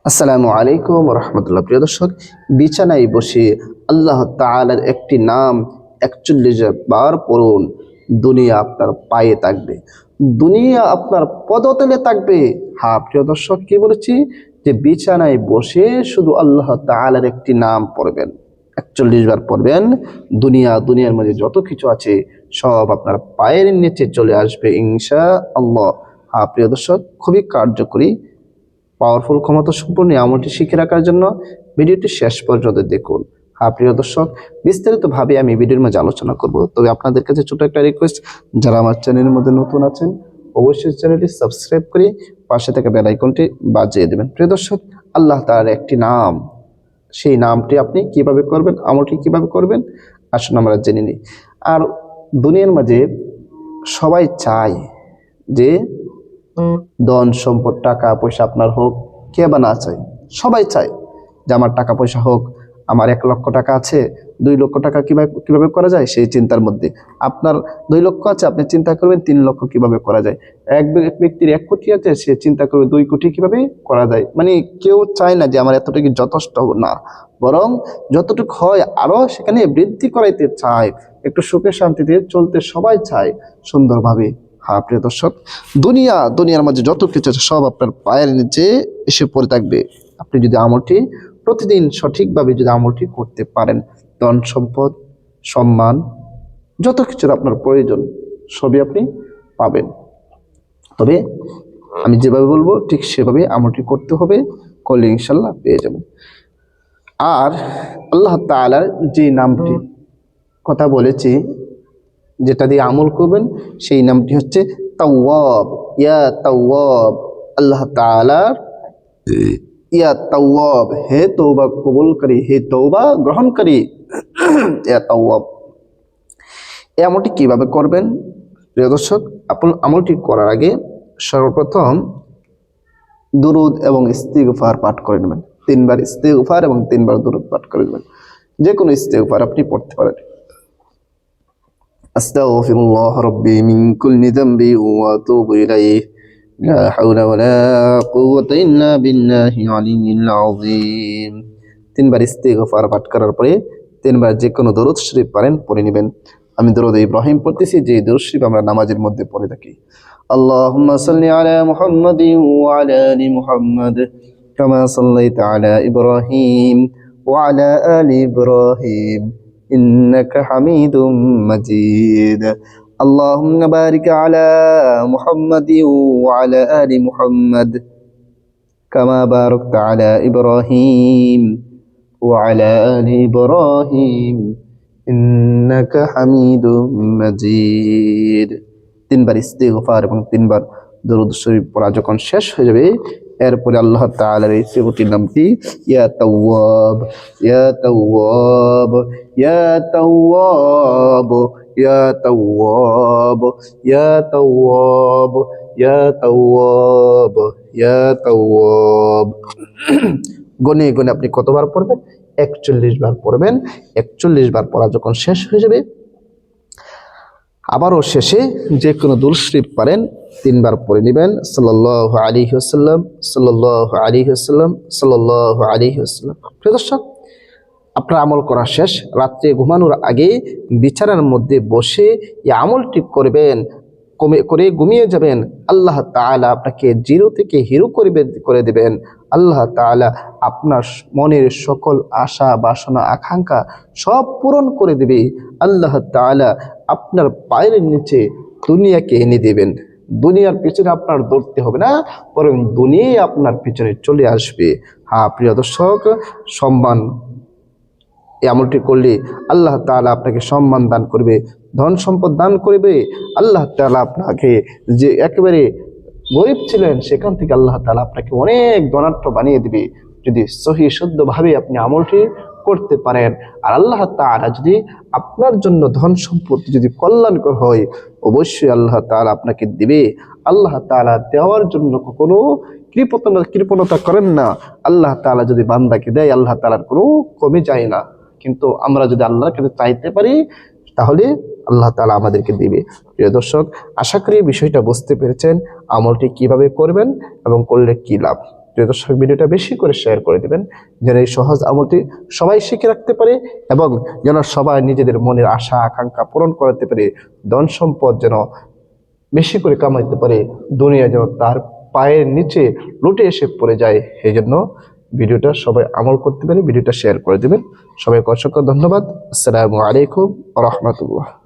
আসসালামু আলাইকুম রহমতুল্লাহ। প্রিয় দর্শক, বিছানায় বসে আল্লাহ তাআলার একটি নাম ৪১ বার পড়ুন। দুনিয়া আপনার পায়ে থাকবে, দুনিয়া আপনার পদতলে থাকবে। হ্যাঁ প্রিয় দর্শক, কি বলেছি যে বিছানায় বসে শুধু আল্লাহ তাআলার একটি নাম পড়বেন, ৪১ বার পড়বেন। দুনিয়ার মধ্যে যত কিছু আছে সব আপনার পায়ের নিচে চলে আসবে ইনশাআল্লাহ। হ্যাঁ প্রিয় দর্শক, খুবই কার্যকরী পাওয়ারফুল ক্ষমতা সম্পন্ন আমলটি শিখে রাখার জন্য ভিডিওটি শেষ পর্যন্ত দেখুন। হ্যাঁ প্রিয় দর্শক, বিস্তারিতভাবে আমি ভিডিওর মাঝে আলোচনা করব, তবে আপনাদের কাছে ছোট একটা রিকোয়েস্ট, যারা আমার চ্যানেলের মধ্যে নতুন আছেন অবশ্যই চ্যানেলটি সাবস্ক্রাইব করে পাশে থাকা বেল আইকনটি বাজিয়ে দেবেন। প্রিয় দর্শক, আল্লাহ তাআলার একটি নাম, সেই নামটি আপনি কিভাবে করবেন, আমলটি কিভাবে করবেন আসুন আমরা জেনে নিই। আর দুনিয়ার মাঝে সবাই চায় যে ধন সম্পদ টাকা পয়সা আপনার হোক, কে বা না চায়? সবাই চায় যে আমার টাকা পয়সা হোক, আমার ১ লক্ষ টাকা আছে, ২ লক্ষ টাকা কিভাবে করা যায় সেই চিন্তার মধ্যে। আপনার ২ লক্ষ আছে, আপনি চিন্তা করবেন ৩ লক্ষ কিভাবে করা যায়। এক ব্যক্তির ১ কোটি আছে, সে চিন্তা করবে ২ কোটি কিভাবে করা যায়। মানে কেউ চায় না যে আমার এতটুকু যথেষ্ট না, বরং যতটুকু হয় আরো সেখানে বৃদ্ধি করাইতে চায়। একটু সুখে শান্তিতে চলতে সবাই চায় সুন্দরভাবে। হ্যাঁ প্রিয় দর্শক, দুনিয়ার মাঝে যত কিছু আছে সব আপনার পায়ের নিচে এসে পড়ে থাকবে। আপনি যদি আমলটি প্রতিদিন সঠিকভাবে যদি আমলটি করতে পারেন, ধন সম্পদ সম্মান যত কিছুর আপনার প্রয়োজন সবই আপনি পাবেন। তবে আমি যেভাবে বলবো ঠিক সেভাবে আমলটি করতে হবে, করলে ইনশাল্লাহ পেয়ে যাবেন। আর আল্লাহ তাআলার যে নামটি কথা বলেছি, যেটা দিয়ে আমল করবেন, সেই নামটি হচ্ছে তাওয়াব। ইয়া তাওয়াব, আল্লাহ তাআলার ইয়া তাওয়াব, হে তওবা কবুলকারী, হে তওবা গ্রহণকারী। ইয়া তাওয়াব, এই আমলটি কিভাবে করবেন প্রিয় দর্শক? আপনি আমলটি করার আগে সর্বপ্রথম দুরুদ এবং ইস্তিগফার পাঠ করে নেবেন। ৩ বার ইস্তিগফার এবং ৩ বার দুরুদ পাঠ করে নেবেন। যে কোনো ইস্তিগফার আপনি পড়তে পারেন। আস্তাগফিরুল্লাহ রাব্বি মিন কুল্লি যামবি ওয়া আতুবু ইলাইহি লা হাওলা ওয়ালা কুওয়াতা ইল্লা বিল্লাহিল আলিয়্যিল আযীম। ৩ বার ইস্তিগফার পাঠ করার পরে ৩ বার যে কোনো দরুদ শরীফ পারেন পড়ে নেবেন। আমি দরুদ ইব্রাহিম পড়তেছি, যে দরুদ শরীফ আমরা নামাজের মধ্যে পড়ে থাকি। আল্লাহুম্মা সাল্লি আলা মুহাম্মাদিন ওয়া আলা আলি মুহাম্মাদ কামা সাল্লাইতা আলা ইব্রাহিম ওয়া আলা আলি ইব্রাহিম إنك حميد مجيد اللهم بارك على محمد وعلى آل محمد كما باركت على إبراهيم وعلى آل إبراهيم إنك حميد مجيد। ৩ বার ইস্তিগফার এবং ৩ বার দরুদ শরীফ পড়া যখন শেষ হয়ে যাবে, এরপরে আল্লাহ তাআলার এই সেবটির নামটি ইয়া তাওয়াব, ইয়া তাওয়াব, ইয়া তাওয়াব, ইয়া তাওয়াব, ইয়া তাওয়াব, ইয়া তাওয়াব, ইয়া তাওয়াব গনে গনে আপনি কতবার পড়বেন? ৪১ বার পড়বেন। ৪১ বার পড়া যখন শেষ হয়ে যাবে, আবারও শেষে যে কোনো দুরূদ শরীফ পারেন ৩ বার পড়ে নেবেন। সাল্লাল্লাহু আলাইহি ওয়াসাল্লাম, সাল্লাল্লাহু আলাইহি ওয়াসাল্লাম, সাল্লাল্লাহু আলাইহি ওয়াসাল্লাম। প্রিয় দর্শক, আপনার আমল করা শেষ, রাত্রে ঘুমানোর আগে বিছানার মধ্যে বসে এই আমলটি করবেন, করে ঘুমিয়ে যাবেন। আল্লাহ তাআলা আপনাকে জিরো থেকে হিরো করে দেবেন। আল্লাহ তাআলা আপনার মনের সকল আশা বাসনা আকাঙ্ক্ষা সব পূরণ করে দেবে। আল্লাহ তাআলা আপনার পায়ের নিচে দুনিয়াকে এনে দেবেন। দুনিয়ার পিছনে আপনার দৌড়তে হবে না, বরং দুনিয়া আপনার পিছনে চলে আসবে। হ্যাঁ প্রিয় দর্শক, সম্মান এই আমলটি করলে আল্লাহ তাআলা আপনাকে সম্মান দান করবে, ধন সম্পদ দান করবে। আল্লাহ তাআলা আপনাকে, যে একেবারে গরিব ছিলেন সেখান থেকে আল্লাহ তাআলা আপনাকে অনেক ধনাঢ্য বানিয়ে দিবে, যদি সহি শুদ্ধভাবে আপনি আমলটি করতে পারেন। আর আল্লাহ তাআলা যদি আপনার জন্য ধন সম্পত্তি যদি কল্যাণকর হয়, অবশ্যই আল্লাহ তাআলা আপনাকে দিবে। আল্লাহ তাআলা দেওয়ার জন্য কখনো কৃপণতা করেন না। আল্লাহ তাআলা যদি বান্দাকে দেয়, আল্লাহ তাআলার কোনো কমে যায় না। কিন্তু আমরা যদি আল্লাহর কাছে চাইতে পারি, তাহলে আল্লাহ তাআলা আমাদেরকে দিবে। প্রিয় দর্শক, আশা করি বিষয়টা বুঝতে পেরেছেন, আমলটি কিভাবে করবেন এবং করলে কি লাভ। প্রিয় দর্শক, ভিডিওটা বেশি করে শেয়ার করে দিবেন যেন এই সহজ আমলটি সবাই শিখে রাখতে পারে এবং যেন সবাই নিজেদের মনের আশা আকাঙ্ক্ষা পূরণ করতে পারে, ধন সম্পদ যেন বেশি করে কামাইতে পারে, দুনিয়া যেন তার পায়ের নিচে লুটে এসে পড়ে যায়। এই জন্য ভিডিওটা সবাই আমল করতে পারে, ভিডিওটা শেয়ার করে দেবেন। সবাইকে অসংখ্য ধন্যবাদ। আসসালামু আলাইকুম ওয়া রাহমাতুল্লাহ।